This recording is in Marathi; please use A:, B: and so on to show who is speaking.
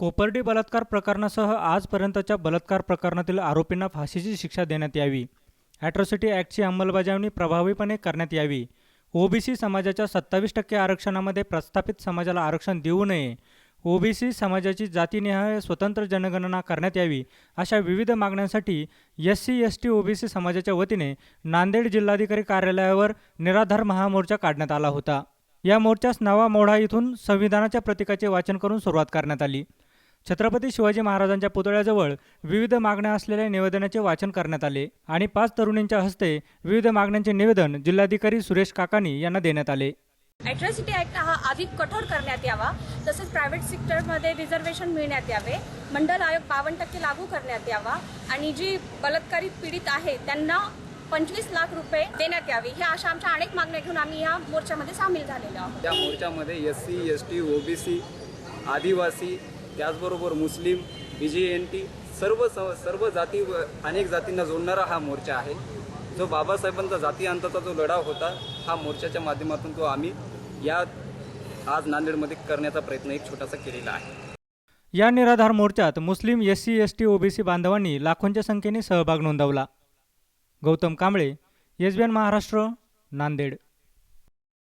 A: कोपर्डी बलात्कार प्रकरणासह आजपर्यंतच्या बलात्कार प्रकरणातील आरोपींना फाशीची शिक्षा देण्यात यावी. ॲट्रॉसिटी ॲक्टची अंमलबजावणी प्रभावीपणे करण्यात यावी. ओबीसी समाजाच्या 27% आरक्षणामध्ये प्रस्थापित समाजाला आरक्षण देऊ नये. ओबीसी समाजाची जातीनिहाय स्वतंत्र जनगणना करण्यात यावी. अशा विविध मागण्यांसाठी SC/ST ओबीसी समाजाच्या वतीने नांदेड जिल्हाधिकारी कार्यालयावर निराधार महामोर्चा काढण्यात आला होता. या मोर्चास नवा मोढा इथून संविधानाच्या प्रतीकाचे वाचन करून सुरुवात करण्यात आली. छत्रपती शिवाजी महाराजांच्या पुतळ्याजवळ विविध मागण्या असलेल्या निवेदनाचे वाचन करण्यात आले आणि 5 तरुणींच्या हस्ते विविध मागण्यांचे निवेदन जिल्हाधिकारी सुरेश काकानी यांना देण्यात आले.
B: ॲट्रॉसिटी ॲक्ट हा अधिक कठोर करण्यात यावा, तसेच प्रायव्हेट सेक्टरमध्ये रिझर्वेशन मिळण्यात यावे, मंडल आयोग 52% लागू करण्यात यावा आणि जी बलात्कारित पीडित आहे त्यांना 25 लाख रुपये देण्यात यावे. ह्या अशा आमच्या अनेक मागण्या घेऊन आम्ही या मोर्चामध्ये सामील झालेलो आहोत.
C: या मोर्चामध्ये SC/ST ओबीसी आदिवासी त्याचबरोबर मुस्लिम BGNT सर्व जाती व अनेक जातींना जोडणारा हा मोर्चा आहे. जो बाबासाहेबांचा जाती अंताचा जो लढा होता, हा मोर्चाच्या माध्यमातून तो आम्ही आज नांदेडमध्ये करण्याचा प्रयत्न एक छोटासा केलेला आहे.
A: या निराधार मोर्चात मुस्लिम SC/ST ओबीसी बांधवांनी लाखोंच्या संख्येने सहभाग नोंदवला. गौतम कांबळे, SBN महाराष्ट्र, नांदेड.